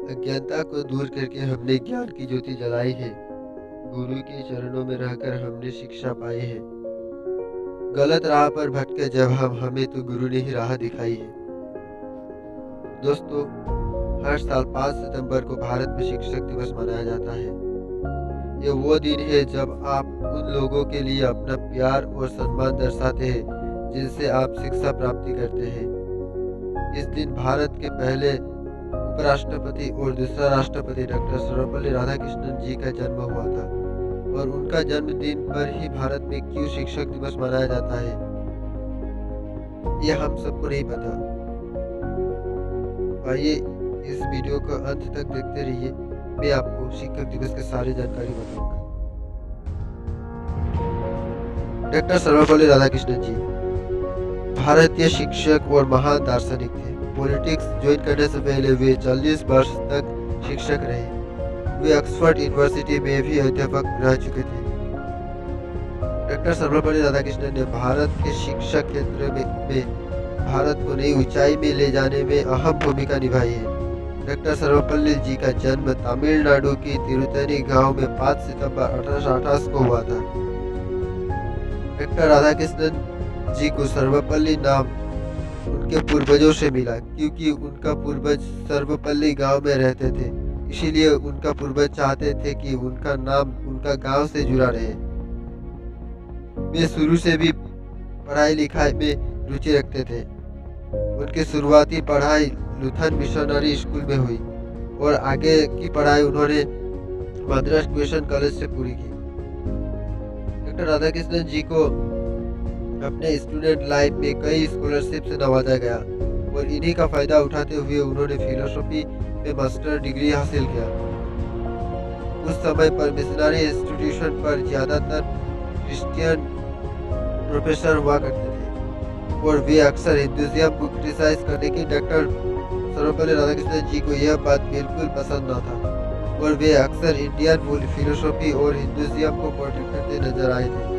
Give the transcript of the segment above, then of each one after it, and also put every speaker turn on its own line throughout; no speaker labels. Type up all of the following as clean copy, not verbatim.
अज्ञानता को दूर करके हमने ज्ञान की ज्योति जलाई है। गुरु के चरणों में रहकर हमने शिक्षा पाई है। गलत राह पर भटके जब हम, हमें तो गुरु ने ही राह दिखाई है। दोस्तों, हर साल 5 सितंबर को भारत में शिक्षक दिवस मनाया जाता है। ये वो दिन है जब आप उन लोगों के लिए अपना प्यार और सम्मान दर्शाते हैं जिनसे आप शिक्षा प्राप्ति करते हैं। इस दिन भारत के पहले उपराष्ट्रपति और दूसरा राष्ट्रपति डॉक्टर सर्वपल्ली राधाकृष्णन जी का जन्म हुआ था। और उनका जन्मदिन पर ही भारत में क्यों शिक्षक दिवस मनाया जाता है, ये हम सबको नहीं पता। आइए इस वीडियो को अंत तक देखते रहिए। मैं आपको शिक्षक दिवस की सारी जानकारी बताऊंगा। डॉक्टर सर्वपल्ली राधाकृष्णन जी भारतीय शिक्षक और महान दार्शनिक थे। पॉलिटिक्स ज्वाइन करने से पहले वे 40 वर्ष तक शिक्षक रहे। वे ऑक्सफोर्ड यूनिवर्सिटी में भी अध्यापक रह चुके थे। डॉक्टर सर्वपल्ली राधाकृष्णन ने भारत के शिक्षा क्षेत्र में भारत को नई ऊंचाई में ले जाने में अहम भूमिका निभाई है। डॉक्टर सर्वपल्ली जी का जन्म तमिलनाडु की तिरुतनी गांव में 5 सितंबर 1828 को हुआ था। डॉक्टर राधाकृष्णन जी को सर्वपल्ली नाम उनके पूर्वजों से मिला, क्योंकि उनका पूर्वज सर्वपल्ली गांव में रहते थे। इसीलिए उनका पूर्वज चाहते थे कि उनका नाम उनका गांव से जुड़ा रहे। वे शुरू से भी पढ़ाई लिखाई में रुचि रखते थे। उनकी शुरुआती पढ़ाई लुथरन मिशनरी स्कूल में हुई और आगे की पढ़ाई उन्होंने मद्रास क्रिश्चियन कॉलेज से पूरी की। डॉक्टर राधाकृष्णन जी को अपने स्टूडेंट लाइफ में कई स्कॉलरशिप से नवाजा गया और इन्हीं का फायदा उठाते हुए उन्होंने फिलोसफी में मास्टर डिग्री हासिल किया। उस समय पर मिशनरी इंस्टीट्यूशन पर ज्यादातर क्रिश्चियन प्रोफेसर हुआ करते थे और वे अक्सर हिंदुइज्म को क्रिटिसाइज करने की डॉक्टर सर्वपल्ली राधाकृष्णन जी को यह बात बिल्कुल पसंद न था और वे अक्सर इंडियन फिलोसफी और हिंदुइज्म को प्रोटेक्ट करते नजर आए थे।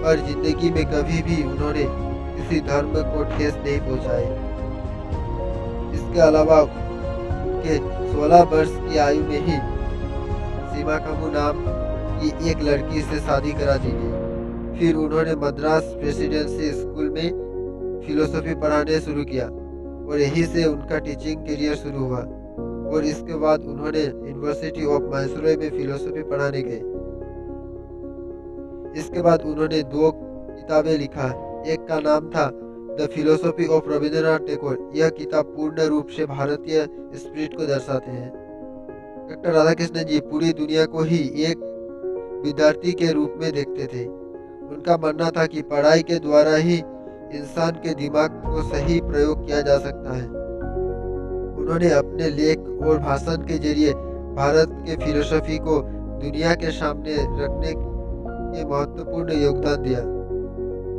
पर जिंदगी में कभी भी उन्होंने किसी धर्म को ठेस नहीं पहुंचाई। इसके अलावा उनके 16 वर्ष की आयु में ही सीमा कामू नाम की एक लड़की से शादी करा दी गई। फिर उन्होंने मद्रास प्रेसिडेंसी स्कूल में फिलोसफी पढ़ाने शुरू किया और यहीं से उनका टीचिंग करियर शुरू हुआ। और इसके बाद उन्होंने यूनिवर्सिटी ऑफ मैसूर में फिलोसफी पढ़ाने गए। इसके बाद उन्होंने 2 किताबें लिखा। एक का नाम था the philosophy of Rabindranath Tagore. यह किताब पूर्ण रूप से भारतीय स्पिरिट को दर्शाते हैं। डॉक्टर राधाकृष्णन जी पूरी दुनिया को ही एक विद्यार्थी के रूप में देखते थे। उनका मानना था कि पढ़ाई के द्वारा ही इंसान के दिमाग को सही प्रयोग किया जा सकता है। उन्होंने अपने लेख और भाषण के जरिए भारत के फिलोसफी को दुनिया के सामने रखने के महत्वपूर्ण योगदान दिया।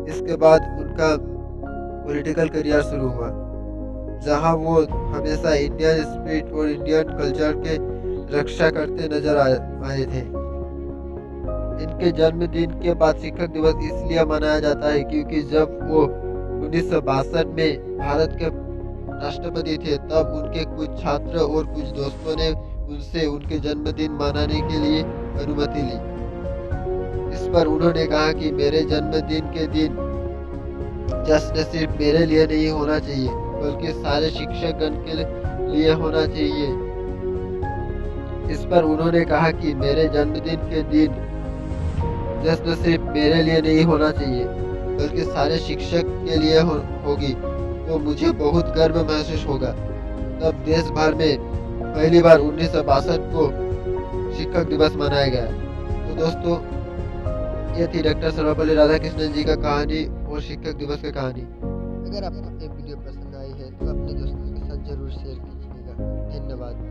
इसके बाद उनका पॉलिटिकल करियर शुरू हुआ, जहां वो हमेशा इंडियन स्पिरिट और इंडियन कल्चर के रक्षा करते नजर आए थे। इनके जन्मदिन के बाद शिक्षक दिवस इसलिए मनाया जाता है क्योंकि जब वो 1962 में भारत के राष्ट्रपति थे, तब उनके कुछ छात्र और कुछ दोस्तों ने उनसे उनके जन्मदिन मनाने के लिए अनुमति ली। इस पर उन्होंने कहा कि मेरे जन्मदिन के दिन जश्न सिर्फ मेरे लिए नहीं होना चाहिए, बल्कि सारे शिक्षकगण के लिए होना चाहिए। इस पर उन्होंने कहा कि मेरे जन्मदिन के दिन जश्न सिर्फ मेरे लिए नहीं होना चाहिए, बल्कि सारे शिक्षक के लिए होगी, तो मुझे बहुत गर्व महसूस होगा। तब देश भर में पहली बार 1962 को शिक्षक दिवस मनाया गया। तो दोस्तों, ये थी डॉक्टर सर्वपल्ली राधाकृष्णन जी का कहानी और शिक्षक दिवस की कहानी। अगर आपको ये वीडियो पसंद आई है तो अपने दोस्तों के साथ जरूर शेयर कीजिएगा। धन्यवाद।